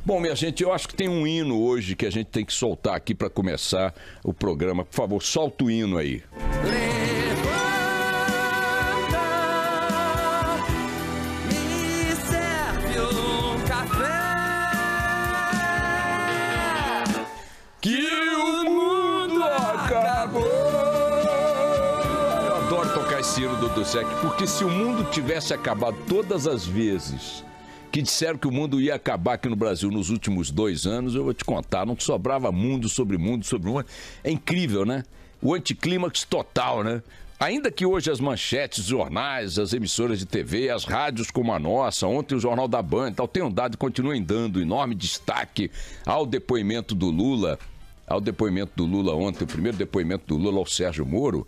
Bom, minha gente, eu acho que tem um hino hoje que a gente tem que soltar aqui para começar o programa. Por favor, solta o hino aí. Me serve um café. Que o mundo acabou. Eu adoro tocar esse hino do Dusek, porque se o mundo tivesse acabado todas as vezes que disseram que o mundo ia acabar aqui no Brasil nos últimos 2 anos, eu vou te contar, não sobrava mundo sobre mundo sobre mundo. É incrível, né? O anticlímax total, né? Ainda que hoje as manchetes, os jornais, as emissoras de TV, as rádios como a nossa, ontem o Jornal da Band e tal, tenham dado e continuem dando enorme destaque ao depoimento do Lula, ontem, o primeiro depoimento do Lula ao Sérgio Moro,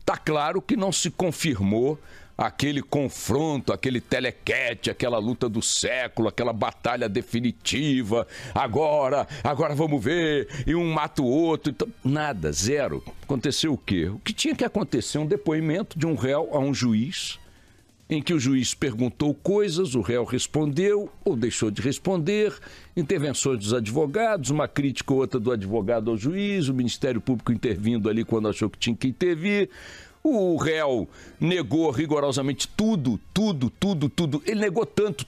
tá claro que não se confirmou aquele confronto, aquele telequete, aquela luta do século, aquela batalha definitiva, agora vamos ver, e um mata o outro, então, nada, zero. Aconteceu o quê? O que tinha que acontecer? Um depoimento de um réu a um juiz, em que o juiz perguntou coisas, o réu respondeu ou deixou de responder, intervenções dos advogados, uma crítica ou outra do advogado ao juiz, o Ministério Público intervindo ali quando achou que tinha que intervir. O réu negou rigorosamente tudo. Ele negou tanto,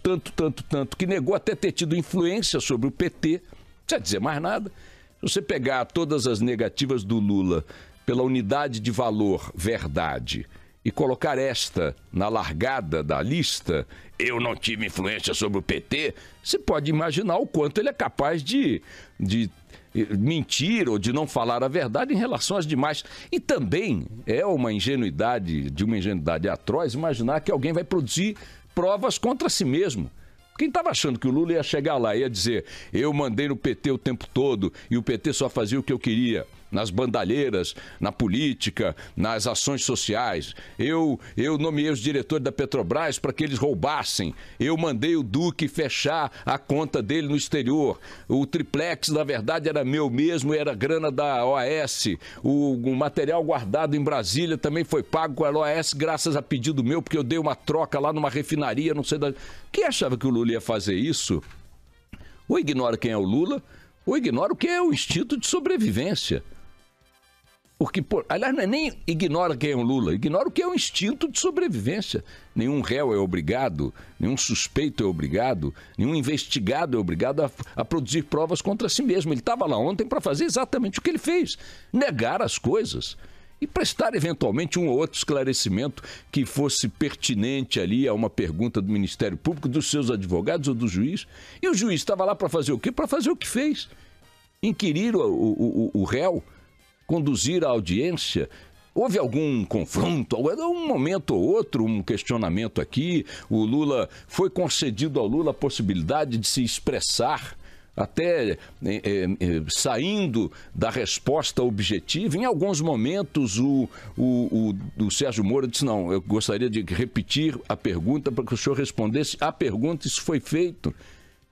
que negou até ter tido influência sobre o PT. Não precisa dizer mais nada. Se você pegar todas as negativas do Lula pela unidade de valor, verdade, e colocar esta na largada da lista, eu não tive influência sobre o PT, você pode imaginar o quanto ele é capaz de mentir ou de não falar a verdade em relação às demais. E também é uma ingenuidade atroz imaginar que alguém vai produzir provas contra si mesmo. Quem estava achando que o Lula ia chegar lá e ia dizer eu mandei no PT o tempo todo e o PT só fazia o que eu queria, nas bandalheiras, na política, nas ações sociais. Eu nomeei os diretores da Petrobras para que eles roubassem. Eu mandei o Duque fechar a conta dele no exterior. O triplex, na verdade, era meu mesmo, era grana da OAS. O material guardado em Brasília também foi pago com a OAS graças a pedido meu, porque eu dei uma troca lá numa refinaria, não sei da... Quem achava que o Lula ia fazer isso? Ou ignora quem é o Lula, ou ignora o que é o instinto de sobrevivência. Porque, aliás, não é nem ignora quem é o Lula, ignora o que é o instinto de sobrevivência. Nenhum réu é obrigado, nenhum suspeito é obrigado, nenhum investigado é obrigado a produzir provas contra si mesmo. Ele estava lá ontem para fazer exatamente o que ele fez, negar as coisas e prestar eventualmente um ou outro esclarecimento que fosse pertinente ali a uma pergunta do Ministério Público, dos seus advogados ou do juiz. E o juiz estava lá para fazer o quê? Para fazer o que fez. Inquirir o réu, conduzir a audiência. Houve algum confronto, um momento ou outro, um questionamento aqui. O Lula, foi concedido ao Lula a possibilidade de se expressar, até saindo da resposta objetiva. Em alguns momentos o Sérgio Moro disse, não, eu gostaria de repetir a pergunta para que o senhor respondesse a pergunta, isso foi feito.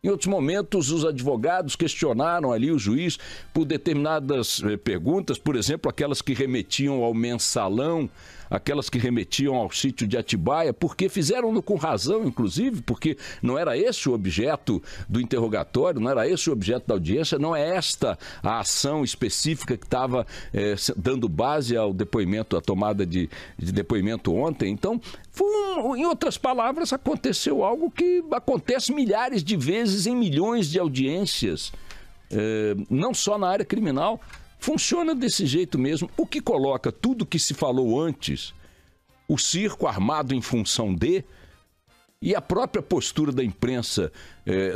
Em outros momentos, os advogados questionaram ali o juiz por determinadas perguntas, por exemplo, aquelas que remetiam ao mensalão, aquelas que remetiam ao sítio de Atibaia, porque fizeram-no com razão, inclusive, porque não era esse o objeto do interrogatório, não era esse o objeto da audiência, não é esta a ação específica que estava dando base ao depoimento, à tomada de depoimento ontem. Então, em outras palavras, aconteceu algo que acontece milhares de vezes em milhões de audiências, não só na área criminal. Funciona desse jeito mesmo, o que coloca tudo que se falou antes, o circo armado em função de, e a própria postura da imprensa,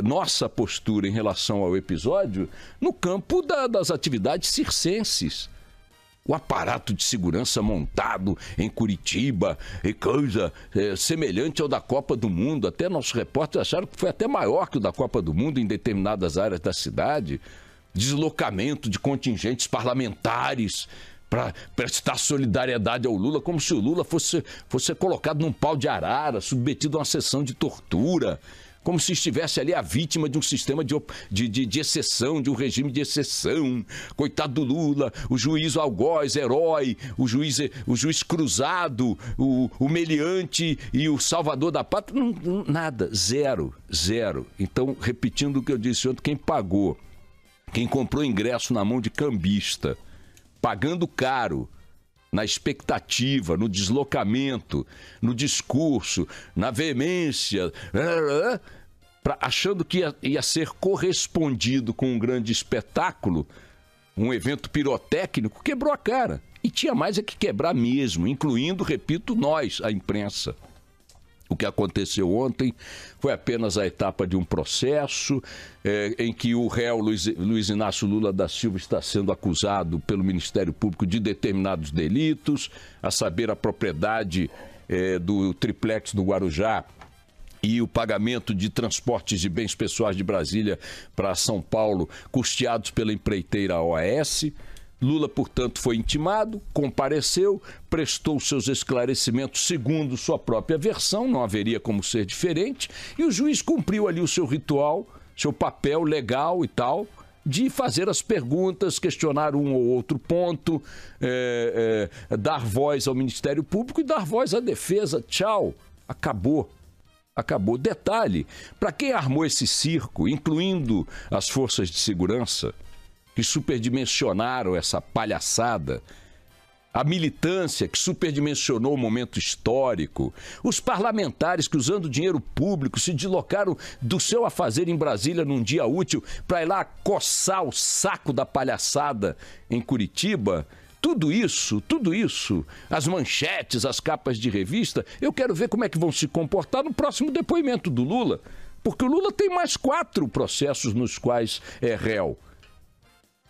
nossa postura em relação ao episódio, no campo das atividades circenses. O aparato de segurança montado em Curitiba, e coisa semelhante ao da Copa do Mundo. Até nossos repórteres acharam que foi até maior que o da Copa do Mundo em determinadas áreas da cidade. Deslocamento de contingentes parlamentares para prestar solidariedade ao Lula, como se o Lula fosse colocado num pau de arara, submetido a uma sessão de tortura, como se estivesse ali a vítima de um sistema de exceção, de um regime de exceção. Coitado do Lula, o juiz algoz, herói, o juiz cruzado, o meliante e o salvador da pátria. Nada, zero. Então, repetindo o que eu disse ontem, quem pagou, quem comprou ingresso na mão de cambista, pagando caro, na expectativa, no deslocamento, no discurso, na veemência, achando que ia ser correspondido com um grande espetáculo, um evento pirotécnico, quebrou a cara. E tinha mais é que quebrar mesmo, incluindo, repito, nós, a imprensa. O que aconteceu ontem foi apenas a etapa de um processo em que o réu Luiz Inácio Lula da Silva está sendo acusado pelo Ministério Público de determinados delitos, a saber, a propriedade do triplex do Guarujá e o pagamento de transportes de bens pessoais de Brasília para São Paulo, custeados pela empreiteira OAS. Lula, portanto, foi intimado, compareceu, prestou seus esclarecimentos segundo sua própria versão, não haveria como ser diferente, e o juiz cumpriu ali o seu ritual, seu papel legal e tal, de fazer as perguntas, questionar um ou outro ponto, dar voz ao Ministério Público e dar voz à defesa. Tchau, acabou. Detalhe, para quem armou esse circo, incluindo as forças de segurança, que superdimensionaram essa palhaçada, a militância que superdimensionou o momento histórico, os parlamentares que, usando dinheiro público, se deslocaram do seu afazer em Brasília num dia útil para ir lá coçar o saco da palhaçada em Curitiba, tudo isso, as manchetes, as capas de revista, eu quero ver como é que vão se comportar no próximo depoimento do Lula, porque o Lula tem mais 4 processos nos quais é réu.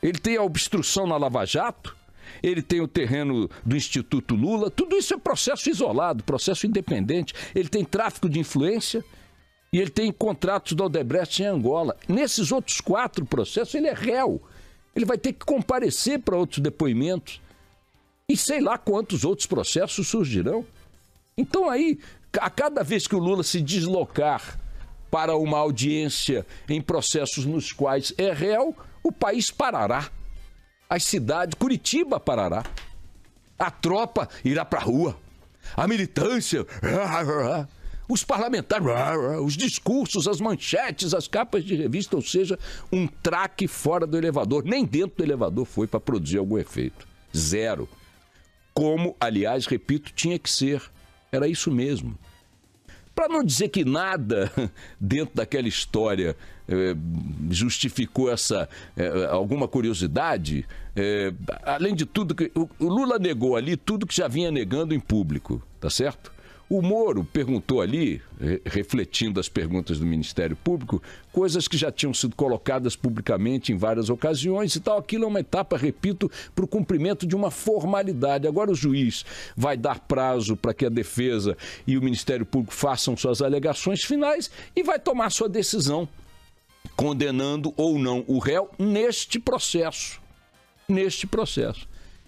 Ele tem a obstrução na Lava Jato, ele tem o terreno do Instituto Lula, tudo isso é processo isolado, processo independente. Ele tem tráfico de influência e ele tem contratos da Odebrecht em Angola. Nesses outros 4 processos ele é réu. Ele vai ter que comparecer para outros depoimentos e sei lá quantos outros processos surgirão. Então aí, a cada vez que o Lula se deslocar para uma audiência em processos nos quais é réu, o país parará, as cidades, Curitiba parará, a tropa irá para a rua, a militância, os parlamentares, os discursos, as manchetes, as capas de revista, ou seja, um traque fora do elevador, nem dentro do elevador foi para produzir algum efeito, zero. Como, aliás, repito, tinha que ser, era isso mesmo. Para não dizer que nada dentro daquela história justificou alguma curiosidade, além de tudo, o Lula negou ali tudo que já vinha negando em público, tá certo? O Moro perguntou ali, refletindo as perguntas do Ministério Público, coisas que já tinham sido colocadas publicamente em várias ocasiões e tal. Aquilo é uma etapa, repito, para o cumprimento de uma formalidade. Agora o juiz vai dar prazo para que a defesa e o Ministério Público façam suas alegações finais e vai tomar sua decisão, condenando ou não o réu neste processo.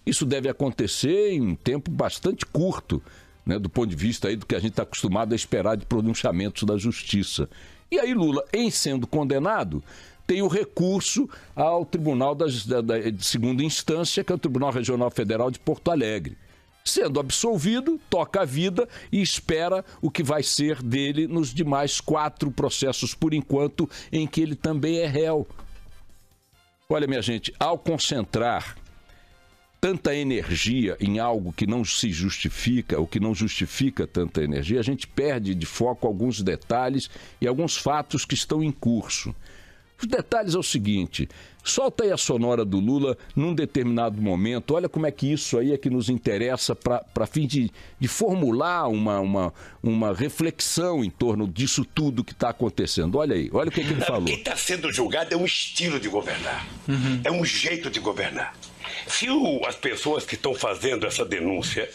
Isso deve acontecer em um tempo bastante curto, né, do ponto de vista aí do que a gente está acostumado a esperar de pronunciamentos da justiça. E aí Lula, em sendo condenado, tem o recurso ao Tribunal de Segunda Instância, que é o Tribunal Regional Federal de Porto Alegre. Sendo absolvido, toca a vida e espera o que vai ser dele nos demais 4 processos, por enquanto, em que ele também é réu. Olha, minha gente, ao concentrar tanta energia em algo que não se justifica, ou que não justifica tanta energia, a gente perde de foco alguns detalhes e alguns fatos que estão em curso. Os detalhes é o seguinte, solta aí a sonora do Lula num determinado momento, olha como é que isso aí é que nos interessa para fim de formular uma reflexão em torno disso tudo que está acontecendo. Olha aí, olha o que ele falou. O que está sendo julgado é um estilo de governar, é um jeito de governar. Se as pessoas que estão fazendo essa denúncia,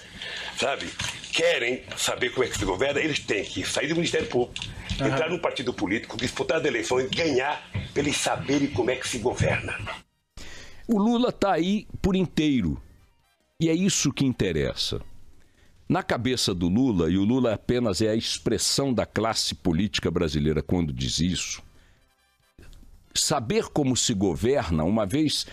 sabe, querem saber como é que se governa, eles têm que sair do Ministério Público, entrar num partido político, disputar as eleições, ganhar, para eles saberem como é que se governa. O Lula está aí por inteiro. E é isso que interessa. Na cabeça do Lula, e o Lula apenas é a expressão da classe política brasileira quando diz isso, saber como se governa, uma vez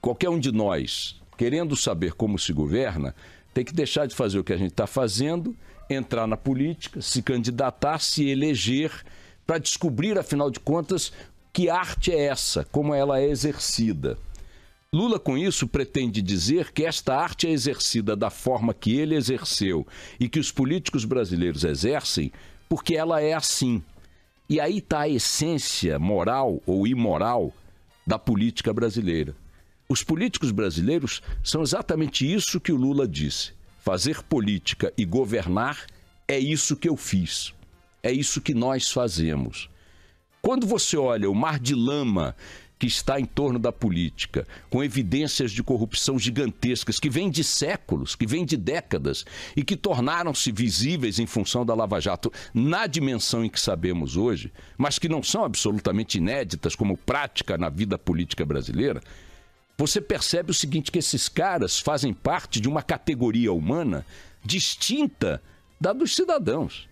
qualquer um de nós querendo saber como se governa, tem que deixar de fazer o que a gente está fazendo, entrar na política, se candidatar, se eleger, para descobrir, afinal de contas, que arte é essa, como ela é exercida. Lula, com isso, pretende dizer que esta arte é exercida da forma que ele exerceu e que os políticos brasileiros exercem porque ela é assim. E aí está a essência moral ou imoral da política brasileira. Os políticos brasileiros são exatamente isso que o Lula disse. Fazer política e governar é isso que eu fiz. É isso que nós fazemos. Quando você olha o mar de lama que está em torno da política, com evidências de corrupção gigantescas, que vêm de séculos, que vêm de décadas, e que tornaram-se visíveis em função da Lava Jato na dimensão em que sabemos hoje, mas que não são absolutamente inéditas como prática na vida política brasileira, você percebe o seguinte, que esses caras fazem parte de uma categoria humana distinta da dos cidadãos.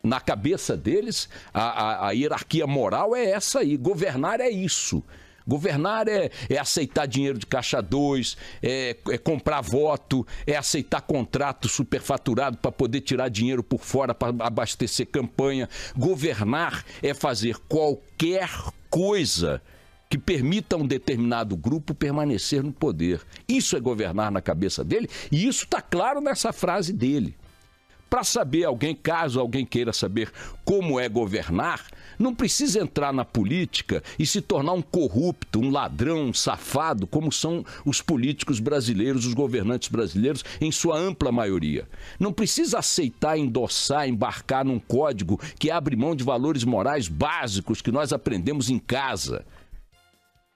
Na cabeça deles, a hierarquia moral é essa aí, governar é isso. Governar é aceitar dinheiro de caixa 2, é comprar voto, é aceitar contrato superfaturado para poder tirar dinheiro por fora para abastecer campanha. Governar é fazer qualquer coisa que permita a um determinado grupo permanecer no poder. Isso é governar na cabeça dele e isso está claro nessa frase dele. Para saber caso alguém queira saber como é governar, não precisa entrar na política e se tornar um corrupto, um ladrão, um safado, como são os políticos brasileiros, os governantes brasileiros, em sua ampla maioria. Não precisa aceitar, endossar, embarcar num código que abre mão de valores morais básicos que nós aprendemos em casa.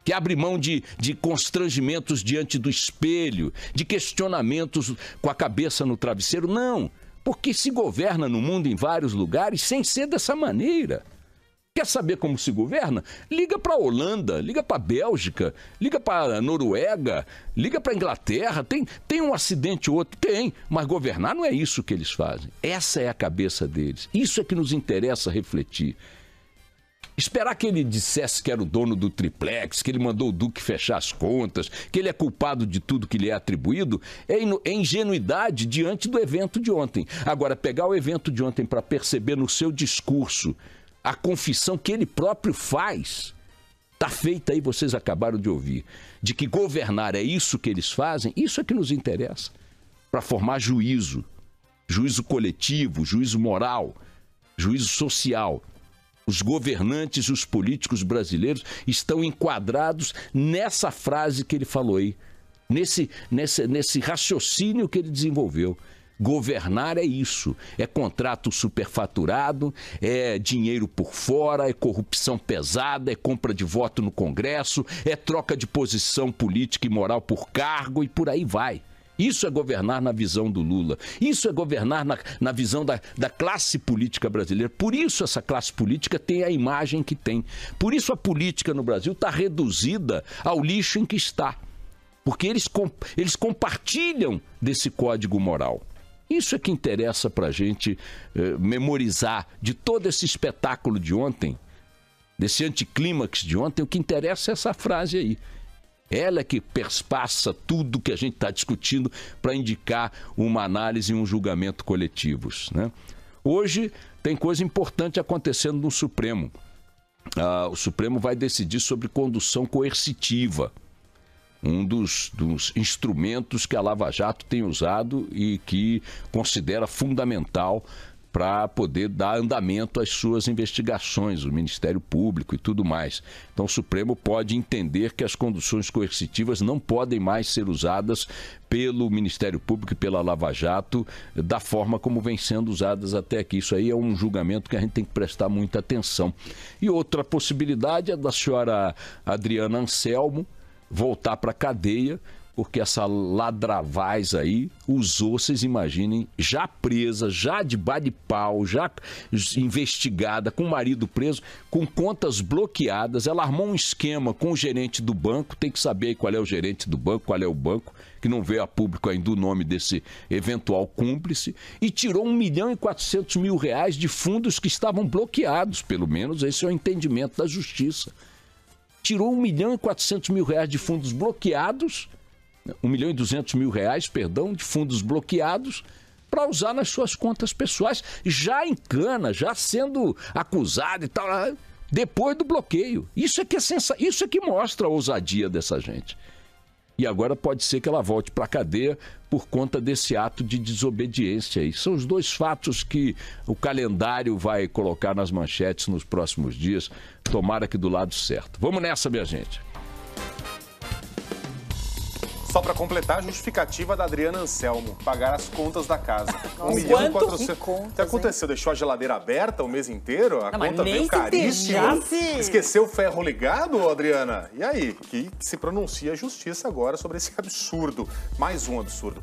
Que abre mão de constrangimentos diante do espelho, de questionamentos com a cabeça no travesseiro. Não, porque se governa no mundo em vários lugares sem ser dessa maneira. Quer saber como se governa? Liga para a Holanda, liga para a Bélgica, liga para a Noruega, liga para a Inglaterra. Tem um acidente ou outro? Tem, mas governar não é isso que eles fazem. Essa é a cabeça deles. Isso é que nos interessa refletir. Esperar que ele dissesse que era o dono do triplex, que ele mandou o Duque fechar as contas, que ele é culpado de tudo que lhe é atribuído, é ingenuidade diante do evento de ontem. Agora, pegar o evento de ontem para perceber no seu discurso a confissão que ele próprio faz, está feita aí, vocês acabaram de ouvir, de que governar é isso que eles fazem, isso é que nos interessa, para formar juízo coletivo, juízo moral, juízo social. Os governantes e os políticos brasileiros estão enquadrados nessa frase que ele falou aí, nesse raciocínio que ele desenvolveu. Governar é isso, é contrato superfaturado, é dinheiro por fora, é corrupção pesada, é compra de voto no Congresso, é troca de posição política e moral por cargo e por aí vai. Isso é governar na visão do Lula. Isso é governar na visão da classe política brasileira. Por isso essa classe política tem a imagem que tem. Por isso a política no Brasil está reduzida ao lixo em que está. Porque eles compartilham desse código moral. Isso é que interessa para a gente memorizar de todo esse espetáculo de ontem, desse anticlímax de ontem. O que interessa é essa frase aí. Ela é que perspassa tudo que a gente está discutindo para indicar uma análise e um julgamento coletivos, né? Hoje tem coisa importante acontecendo no Supremo. O Supremo vai decidir sobre condução coercitiva, um dos instrumentos que a Lava Jato tem usado e que considera fundamental para poder dar andamento às suas investigações, o Ministério Público e tudo mais. Então o Supremo pode entender que as conduções coercitivas não podem mais ser usadas pelo Ministério Público e pela Lava Jato da forma como vem sendo usadas até aqui. Isso aí é um julgamento que a gente tem que prestar muita atenção. E outra possibilidade é da senhora Adriana Anselmo voltar para a cadeia porque essa ladravaz aí usou, vocês imaginem, já presa, já de bate-pau, já investigada, com o marido preso, com contas bloqueadas. Ela armou um esquema com o gerente do banco, tem que saber qual é o gerente do banco, qual é o banco, que não veio a público ainda o nome desse eventual cúmplice, e tirou R$1.400.000 de fundos que estavam bloqueados, pelo menos esse é o entendimento da justiça. Tirou R$1.400.000 de fundos bloqueados, R$1.200.000, perdão, de fundos bloqueados, para usar nas suas contas pessoais, já em cana, já sendo acusado e tal, depois do bloqueio. Isso é que mostra a ousadia dessa gente. E agora pode ser que ela volte para a cadeia por conta desse ato de desobediência aí. São os dois fatos que o calendário vai colocar nas manchetes nos próximos dias. Tomara que do lado certo. Vamos nessa, minha gente. Só para completar, a justificativa da Adriana Anselmo, pagar as contas da casa. 1.400.000. O que aconteceu? Deixou a geladeira aberta o mês inteiro? A conta veio caríssima. Esqueceu o ferro ligado, Adriana? E aí? Que se pronuncia a justiça agora sobre esse absurdo. Mais um absurdo.